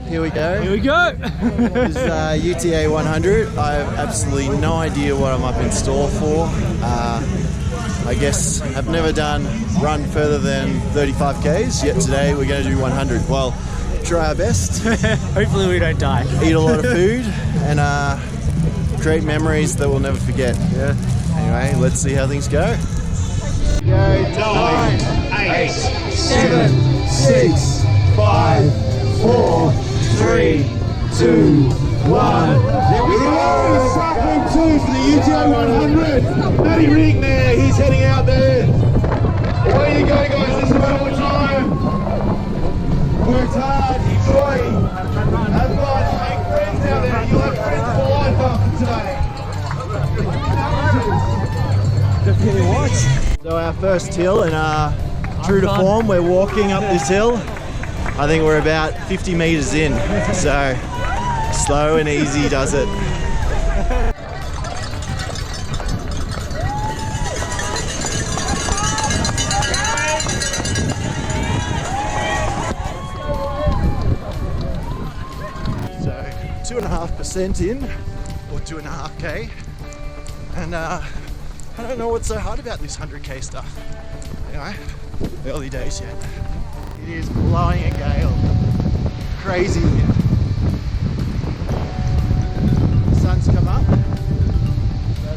Here we go. Here we go. This is UTA 100. I have absolutely no idea what I'm up in store for. I guess I've never run further than 35 Ks, yet today we're going to do 100. Well, try our best. Hopefully we don't die. Eat a lot of food and create memories that we'll never forget. Yeah. Anyway, let's see how things go. Go, 9, 8, 7, 6, 5, 4, 3, 2, 1. There we go! Cycling 2 for the UTA 100. Matty Ring there, he's heading out there. Away you go, guys. This is one more time. Worked hard, enjoy, have fun, make friends out there. You'll have friends for life after today. Definitely watch. So our first hill, and true to form, we're walking up this hill. I think we're about 50 meters in, so slow and easy does it. So 2.5% in, or 2.5K, and I don't know what's so hard about this 100K stuff. Anyway, early days yet. It is blowing a gale. Crazy. The sun's come up, but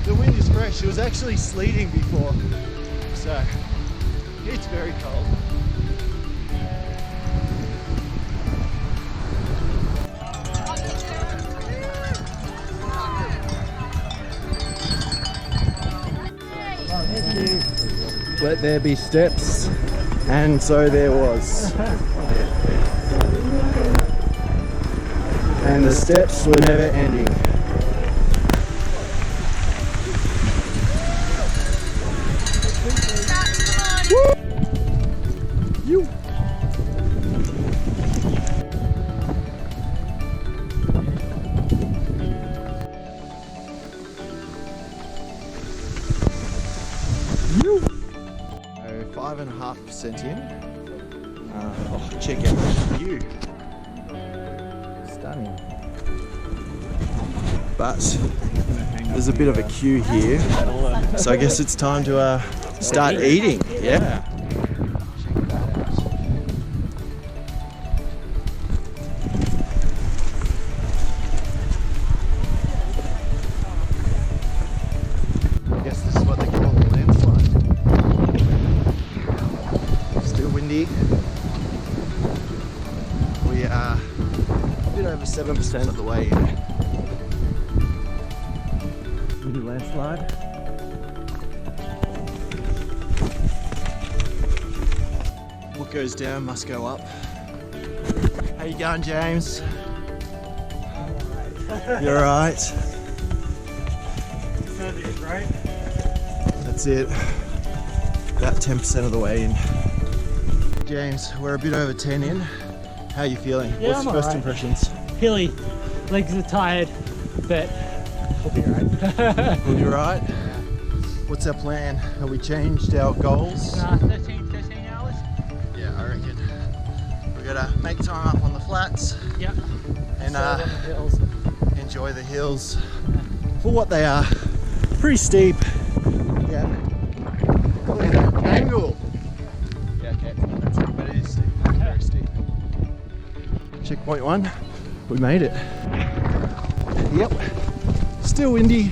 the wind is fresh. It was actually sleeting before, so it's very cold. Let there be steps, and so there was. And the steps were never ending. You. You. 5.5% in. Oh, check out the view. Stunning. But there's a bit of a queue here, so I guess it's time to start eating. Yeah. I guess this is what they call a landslide. Still windy. We are a bit over 7% of the way in. Windy landslide. What goes down must go up. How you going, James? You alright? Right? That's it. About 10% of the way in. James, we're a bit over 10 in. How are you feeling? Yeah, What's I'm first alright. impressions? Hilly, legs are tired, but we'll be alright. Will you right? What's our plan? Have we changed our goals? 13 hours? Yeah, I reckon. We gotta make time up on the flats Yep. and So on the hills. enjoy the hills for what they are. Pretty steep. Yeah. Look at that angle. Yeah, okay, that's it, but it is steep. Very steep. Checkpoint 1, we made it. Yep. Still windy.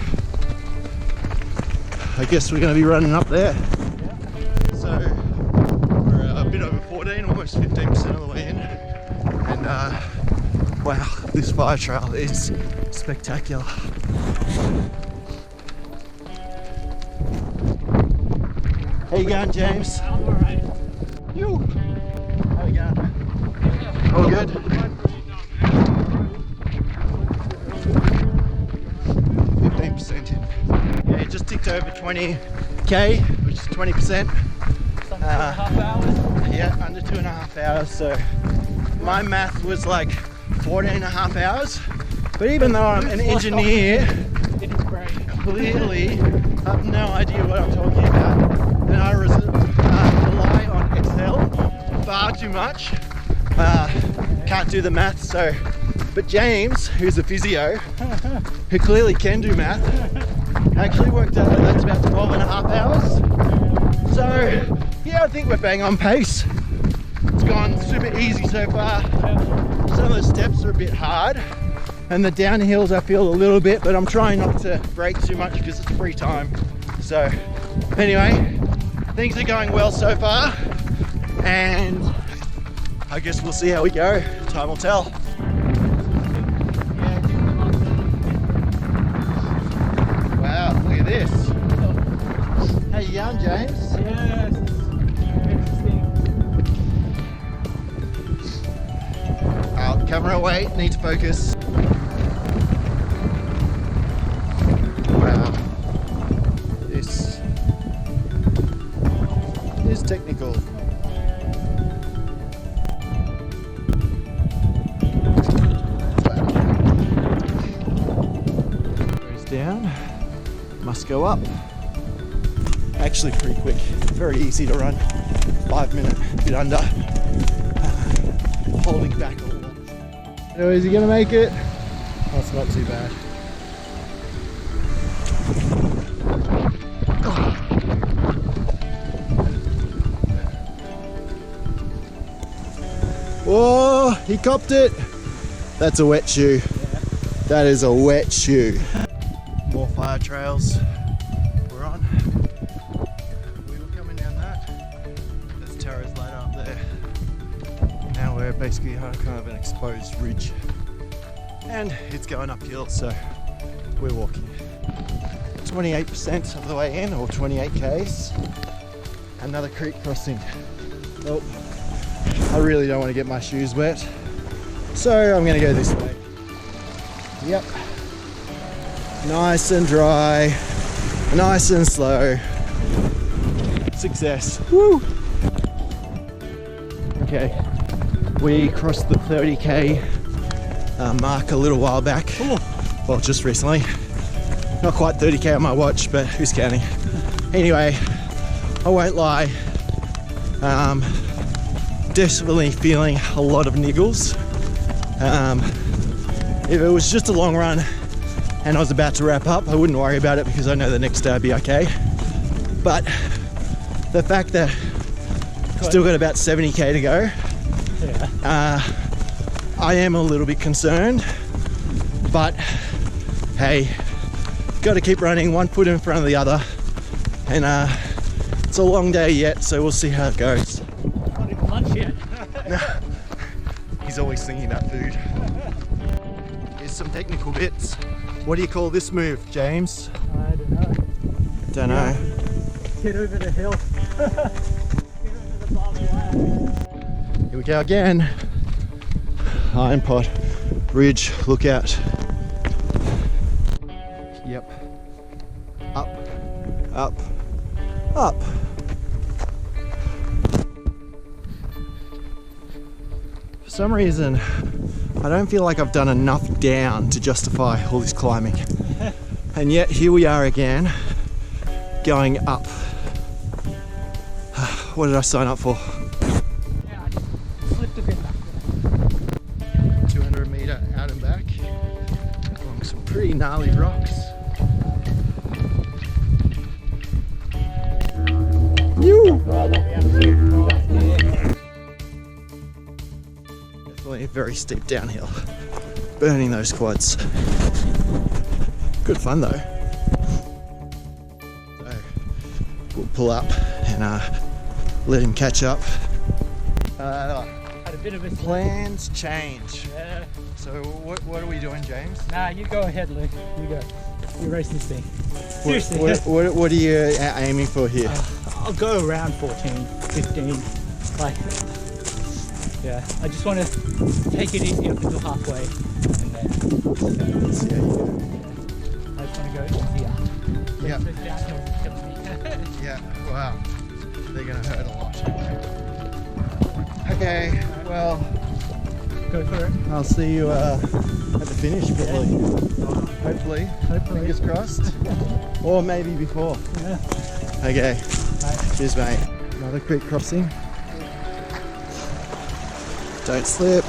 I guess we're going to be running up there. So we're a bit over 14, almost 15% of the way in. And wow, this fire trail is spectacular. How you going, James? I'm alright. You. How you going? All good? 15% in. Yeah, it just ticked over 20K, which is 20%. 2.5 hours. Yeah, under 2.5 hours. So my math was like 14.5 hours. But even though I'm an engineer, clearly I have no idea what I'm talking about. And I rely on Excel far too much. can't do the math, so, but James, who's a physio, who clearly can do math, actually worked out that that's about 12.5 hours. So yeah, I think we're bang on pace. It's gone super easy so far. Some of the steps are a bit hard, and the downhills I feel a little bit, but I'm trying not to brake too much because it's free time. So anyway, things are going well so far, and I guess we'll see how we go. Time will tell. Wow, look at this. How you going, James? Yes. Camera away, need to focus. Wow. This is technical. Goes down, must go up. Actually pretty quick, very easy to run. 5 minute, bit under. Holding back a lot. So is he gonna make it? Oh, it's not too bad. Oh, he copped it. That's a wet shoe. That is a wet shoe. More fire trails. We're on. We were coming down that. There's Tara's ladder up there. Now we're basically on kind of an exposed ridge. And it's going uphill, so we're walking. 28% of the way in, or 28 k's. Another creek crossing. Oh, I really don't want to get my shoes wet, so I'm going to go this way. Yep. Nice and dry, nice and slow. Success. Woo! Okay, we crossed the 30k mark a little while back. Well, just recently. Not quite 30k on my watch, but who's counting? Anyway, I won't lie. Definitely feeling a lot of niggles. If it was just a long run and I was about to wrap up, I wouldn't worry about it because I know the next day I'd be okay. But the fact that I've still got about 70k to go, I am a little bit concerned, but hey, got to keep running, one foot in front of the other, and it's a long day yet, so we'll see how it goes. Not even lunch yet. He's always thinking about food. Here's some technical bits. What do you call this move, James? I don't know. Don't know. Get over the hill. Get over the barbed wire. Here we go again. Iron Pot Ridge lookout. Yep. Up, up, up. For some reason, I don't feel like I've done enough down to justify all this climbing. And yet here we are again, going up. What did I sign up for? Yeah, I just slipped a bit back there. 200 meter out and back along some pretty gnarly rocks. Definitely a very steep downhill. Burning those quads. Good fun though. So we'll pull up and let him catch up. Had a bit of a Plans change. Yeah. So what are we doing, James? Nah, you go ahead, Luke. You go. You race this thing. Seriously. What are you aiming for here? I'll go around 14, 15. Like, yeah. I just want to take it easy up until halfway, and then. Let's see how you go. I just want to go easier. Yeah. The downhill kills me. Yeah. Wow. They're gonna hurt a lot. Okay. Well, Go for it. I'll see you at the finish, probably. Hopefully. Fingers crossed. Or maybe before. Yeah. Okay. Right. Cheers, mate. Another creek crossing. Don't slip.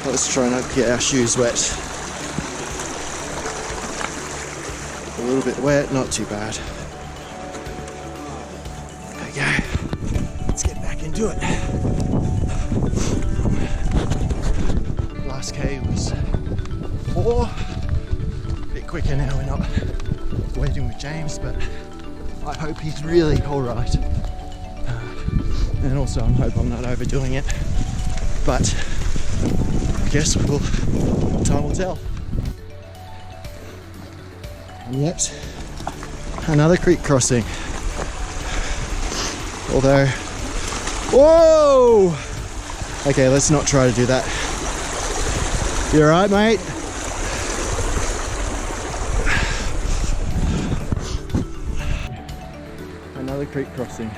Let's try not to get our shoes wet. A little bit wet, not too bad. Okay, let's get back into it. Last K was 4. A bit quicker now, we're not waiting with James, but I hope he's really alright. And also I hope I'm not overdoing it. But I guess time will tell. And yet, another creek crossing. Although, whoa! Okay, let's not try to do that. You alright, mate? Another creek crossing.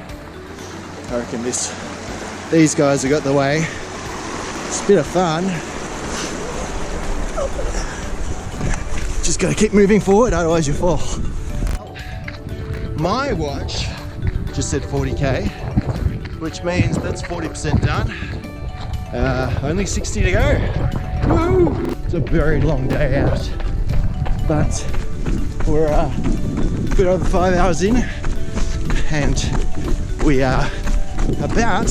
I reckon these guys have got the way. It's a bit of fun. Just gotta keep moving forward, otherwise you fall. My watch just said 40k, which means that's 40% done. Only 60 to go. Woo! It's a very long day out, but we're a bit over 5 hours in, and we are about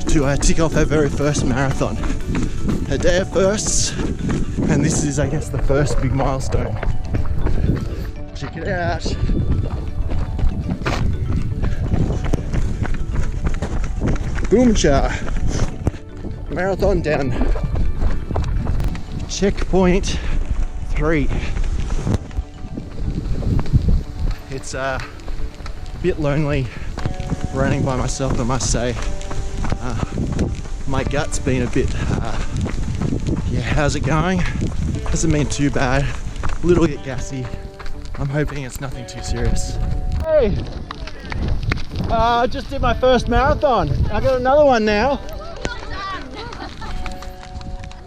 to tick off our very first marathon. A day of firsts, and this is, I guess, the first big milestone. Check it out. Boom cha! Marathon done. Checkpoint 3. It's a bit lonely running by myself, I must say. My gut's been a bit, yeah, how's it going? Hasn't been too bad. A little bit gassy. I'm hoping it's nothing too serious. Hey! I just did my first marathon. I got another one now.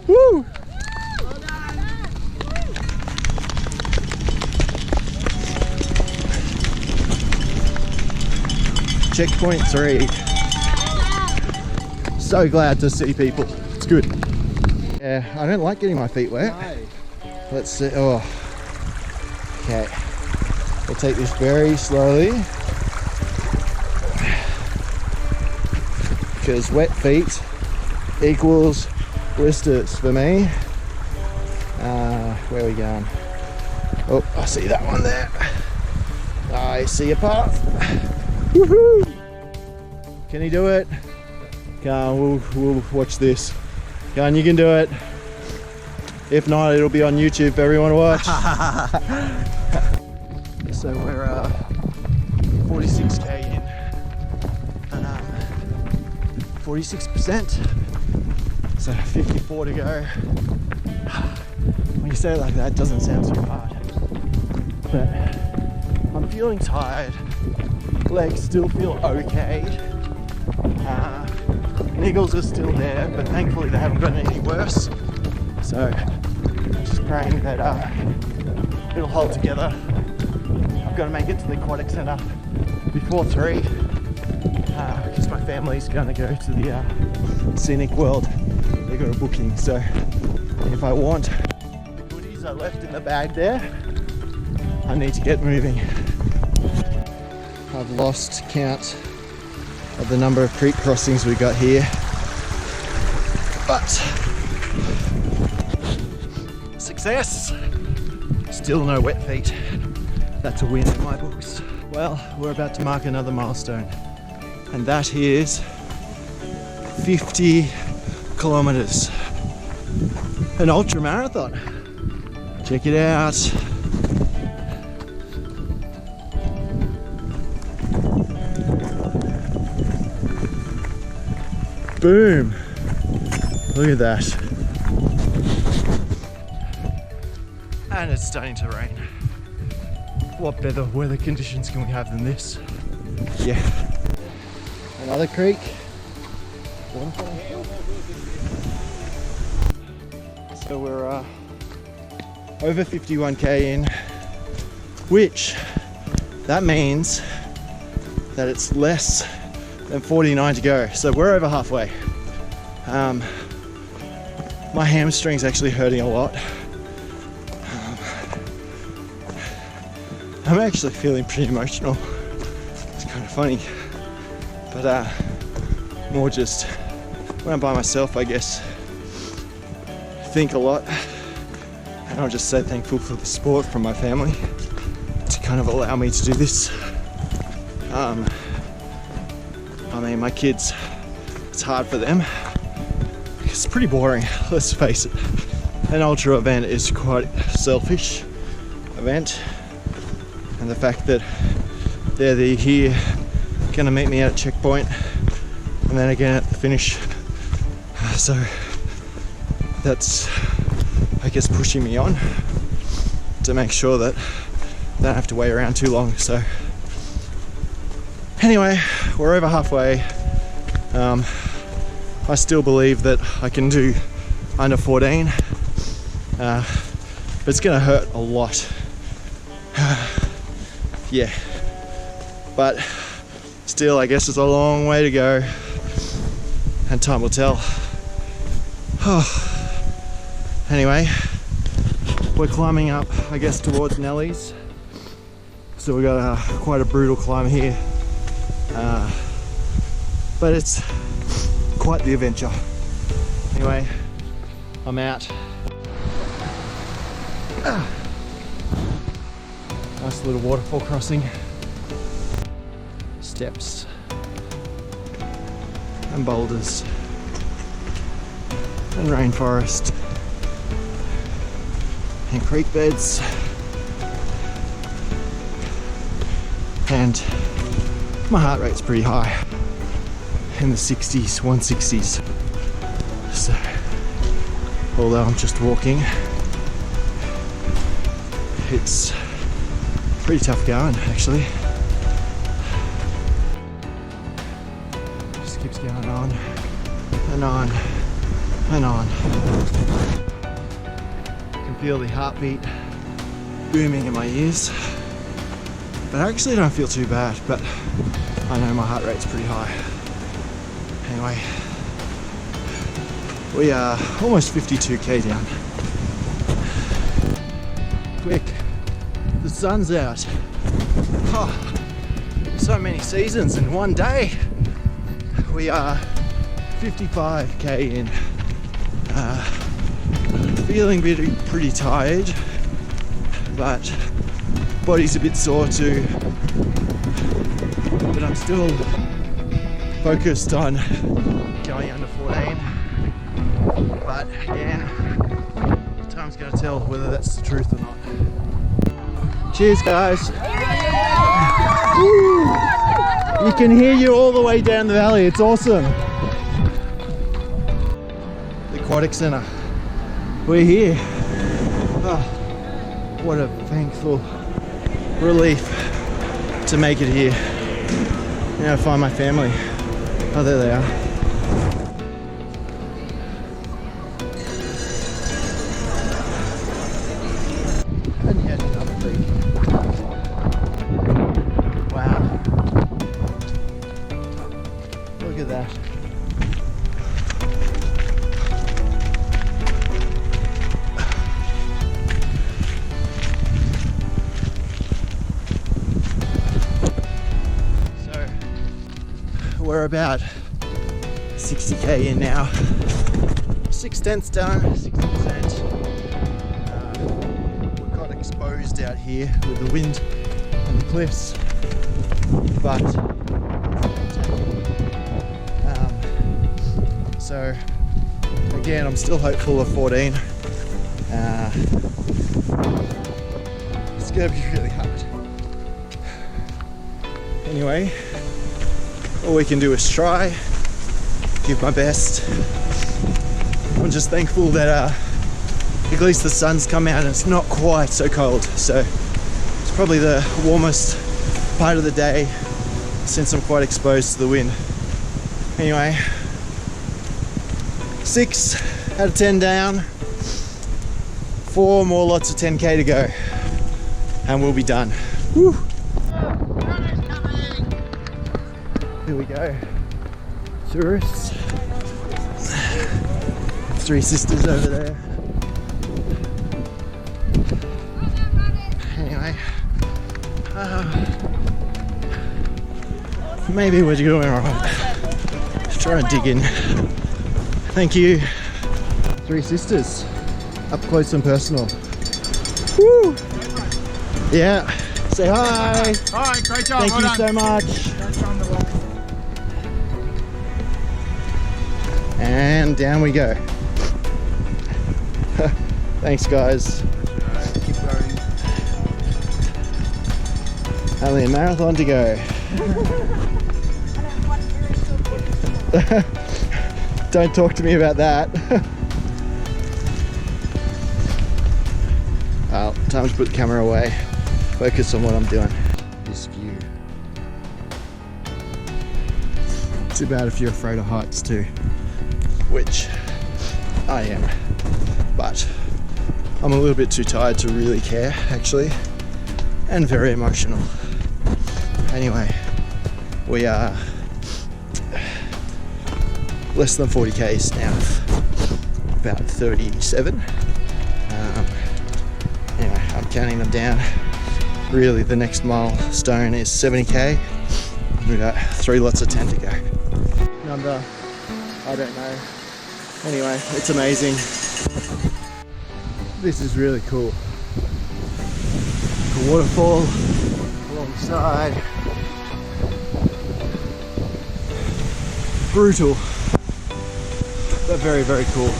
Woo! Checkpoint 3. So glad to see people. It's good. Yeah, I don't like getting my feet wet. No. Let's see. Oh. Okay. We'll take this very slowly. Because wet feet equals blisters for me. Where are we going? Oh, I see that one there. I see a path. Woohoo! Can he do it? Come on, we'll watch this. Come on, you can do it. If not, it'll be on YouTube for everyone to watch. So we're 46k in. 46%. So 54 to go. When you say it like that, it doesn't sound too hard. But I'm feeling tired. Legs still feel okay. Niggles are still there, but thankfully they haven't gotten any worse. So I'm just praying that it'll hold together. I've got to make it to the aquatic centre before 3 because my family's going to go to the scenic world. They got a booking, so if I want the goodies I left in the bag there, I need to get moving. I've lost count of the number of creek crossings we got here, but success! Still no wet feet. That's a win in my books. Well, we're about to mark another milestone, and that is 50 kilometers. An ultra marathon. Check it out. Boom! Look at that. And it's starting to rain. What better weather conditions can we have than this? Yeah. Another creek. So we're over 51k in, which that means that it's less and 49 to go. So we're over halfway. My hamstring's actually hurting a lot. I'm actually feeling pretty emotional. It's kind of funny, but more just when I'm by myself, I guess, think a lot. And I'm just so thankful for the support from my family to kind of allow me to do this. I mean, my kids, it's hard for them. It's pretty boring, let's face it. An ultra event is quite a selfish event. And the fact that they're here, gonna meet me at a checkpoint and then again at the finish. So that's, I guess, pushing me on to make sure that I don't have to wait around too long. So anyway, we're over halfway. I still believe that I can do under 14, but it's gonna hurt a lot. Yeah, but still, I guess it's a long way to go, and time will tell. Anyway, we're climbing up, I guess, towards Nellie's. So we've got quite a brutal climb here, but it's quite the adventure. Anyway, I'm out. Nice little waterfall crossing. Steps and boulders and rainforest and creek beds and my heart rate's pretty high, in the 60s, 160s. So although I'm just walking, it's pretty tough going actually. Just keeps going on and on and on. I can feel the heartbeat booming in my ears, but I actually don't feel too bad, but I know my heart rate's pretty high. Anyway, we are almost 52k down. Quick, the sun's out. Oh, so many seasons in one day. We are 55k in. Feeling pretty tired, but body's a bit sore too. But I'm still focused on going under 14. But again, time's gonna tell whether that's the truth or not. Cheers, guys. Woo! You can hear you all the way down the valley. It's awesome. The Aquatic Centre. We're here. Oh, what a thankful relief to make it here. Now find my family. Oh, there they are. And yet another creek. Wow. Look at that. We're about 60k in now. 6/10 done, 60%. We're quite exposed out here with the wind and the cliffs, but so again, I'm still hopeful of 14. It's gonna be really hard. Anyway, all we can do is try, give my best. I'm just thankful that at least the sun's come out and it's not quite so cold. So it's probably the warmest part of the day since I'm quite exposed to the wind. Anyway, 6 out of 10 down, 4 more lots of 10k to go, and we'll be done. Woo. Here we go. tourists. Three Sisters over there. Anyway, maybe we're doing alright. Trying to dig in. Thank you. Three Sisters, up close and personal. Woo! Yeah. Say hi. Hi, great job. Thank you so much. And down we go. Thanks, guys. Keep going. Only a marathon to go. Don't talk to me about that. Well, time to put the camera away. Focus on what I'm doing. This view. Too bad if you're afraid of heights too, which I am, but I'm a little bit too tired to really care actually, and very emotional. Anyway, we are less than 40 k's now, about 37. Anyway, I'm counting them down. Really, the next milestone is 70k. We've got 3 lots of 10 to go. Number, I don't know. Anyway, it's amazing. This is really cool. A waterfall alongside. Brutal, but very, very cool.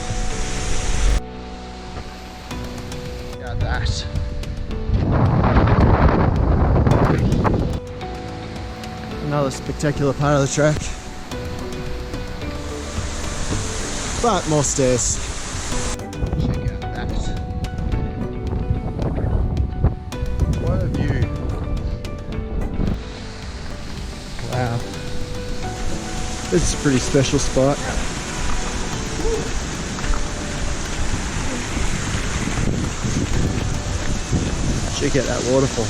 Got that. Another spectacular part of the track, but more stairs. Check out that. What a view. Wow. This is a pretty special spot. Check out that waterfall.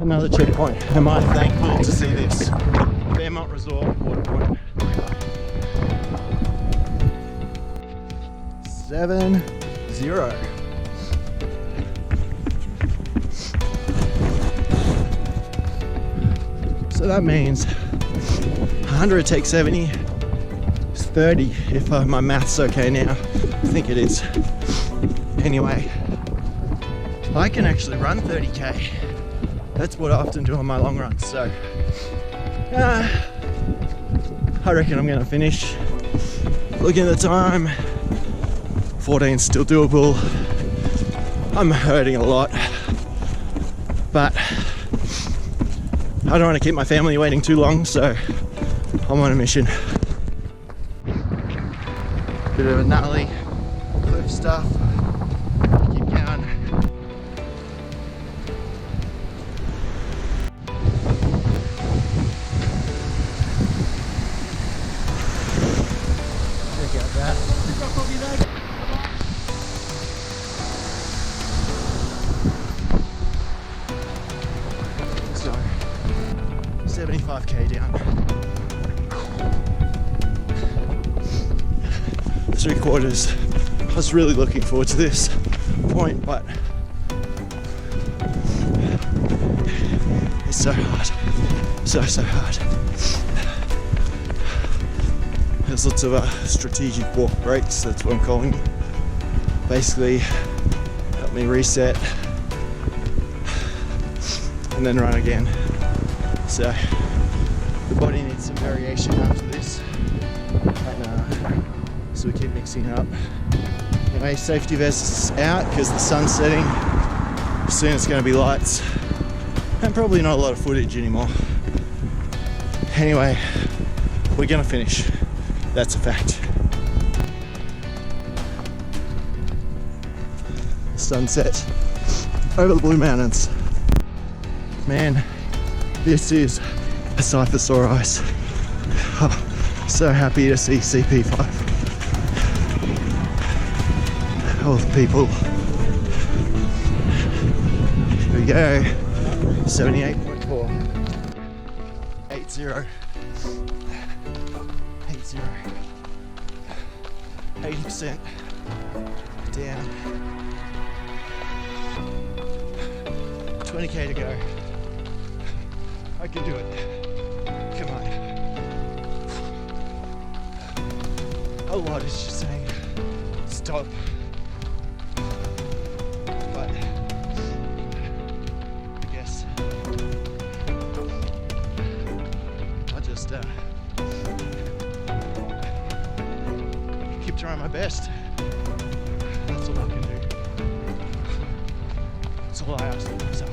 Another checkpoint. Am I thankful to see this? Fairmont Resort water point. 7-0. So that means 100 take 70 is 30 if my math's okay now. I think it is. Anyway, I can actually run 30k. That's what I often do on my long runs, so I reckon I'm gonna finish. Looking at the time, 14 is still doable. I'm hurting a lot, but I don't want to keep my family waiting too long, so I'm on a mission. Bit of a gnarly cliff stuff. Keep going. Check out that. So, 75k down. 3/4. I was really looking forward to this point, but it's so hard. So hard. There's lots of strategic walk breaks, that's what I'm calling them. Basically, help me reset and then run again. So the body needs some variation after this. And, so we keep mixing it up. Anyway, safety vests out because the sun's setting. Soon it's going to be lights and probably not a lot of footage anymore. Anyway, we're going to finish. That's a fact. Sunset over the Blue Mountains. Man, this is a sight for sore eyes. Oh, so happy to see CP5. All the people. Here we go. 78.4. 80. 80% down. 20k to go. I can do it. Come on. A lot is just saying stop. But I guess I'll just keep trying my best. That's all I can do. That's all I ask of myself.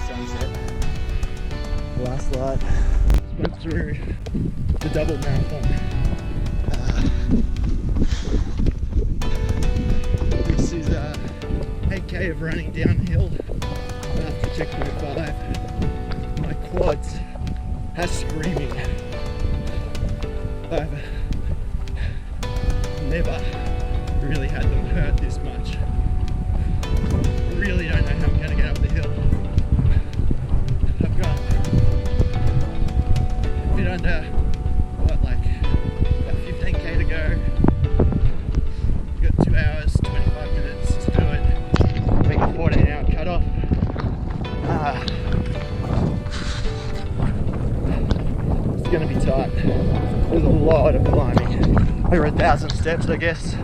Sunset. Last light. Went through the double marathon. This is 8k of running downhill after checkpoint 5. My quads are screaming. I've never really had them hurt this much. Really don't know how I'm going to get up the hill. I've got a bit under, what, like about 15k to go. I've got 2 hours, 25 minutes to do it. Make a 14-hour cutoff. It's going to be tight. There's a lot of climbing. Over 1,000 steps, I guess,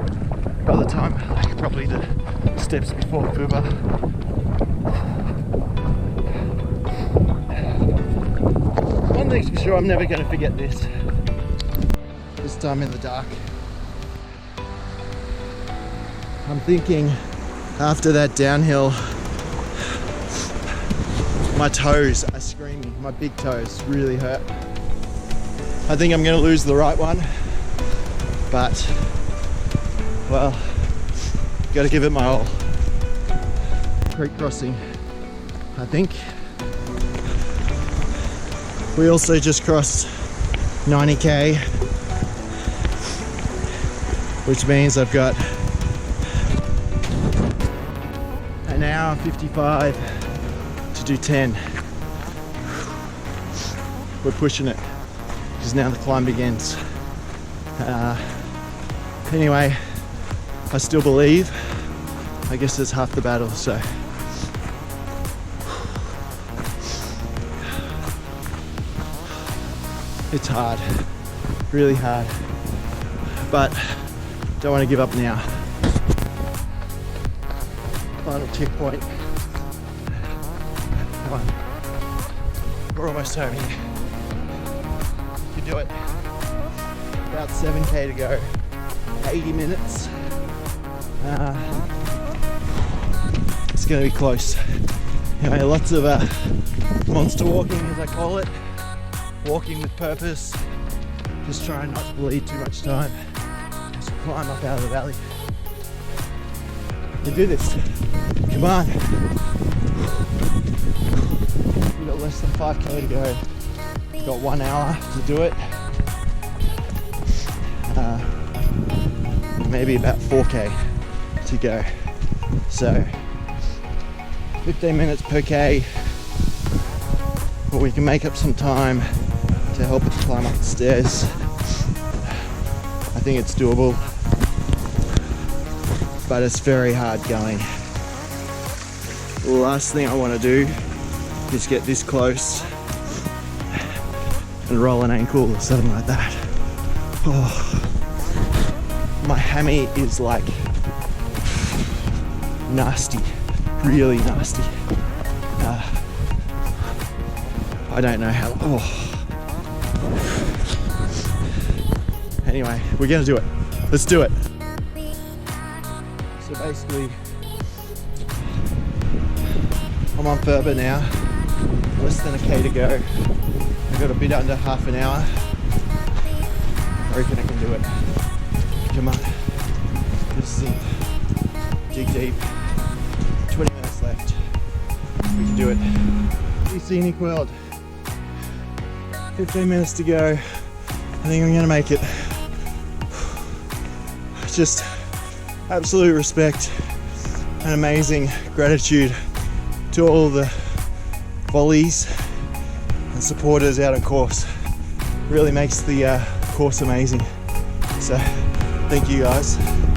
by the time, like probably the steps before Fuba. One thing's for sure, I'm never going to forget this. This time in the dark. I'm thinking after that downhill, my toes are screaming. My big toes really hurt. I think I'm going to lose the right one, but well, got to give it my all. Creek crossing, I think. We also just crossed 90k, which means I've got an hour 55 to do 10. We're pushing it because now the climb begins. Anyway, I still believe. I guess it's half the battle, so. It's hard, really hard, but don't want to give up now. Final checkpoint. Come on, we're almost home here. You can do it. About 7k to go, 80 minutes. It's going to be close. Anyway, lots of monster walking, as I call it. Walking with purpose, just trying not to bleed too much time as we climb up out of the valley. We can do this. Come on. We've got less than 5k to go. We've got 1 hour to do it. Maybe about 4k to go. So 15 minutes per k, but we can make up some time to help us climb up the stairs. I think it's doable, but it's very hard going. The last thing I want to do is get this close and roll an ankle or something like that. Oh, my hammy is like nasty, really nasty. I don't know how. Oh. Anyway, we're gonna do it. Let's do it. So basically, I'm on Furba now. Less than a k to go. I've got a bit under half an hour. I reckon I can do it. Come on. Just sink. Dig deep. 20 minutes left. We can do it. The scenic world. 15 minutes to go. I think I'm gonna make it. Just absolute respect and amazing gratitude to all the volleys and supporters out on course. Really makes the course amazing. So thank you guys.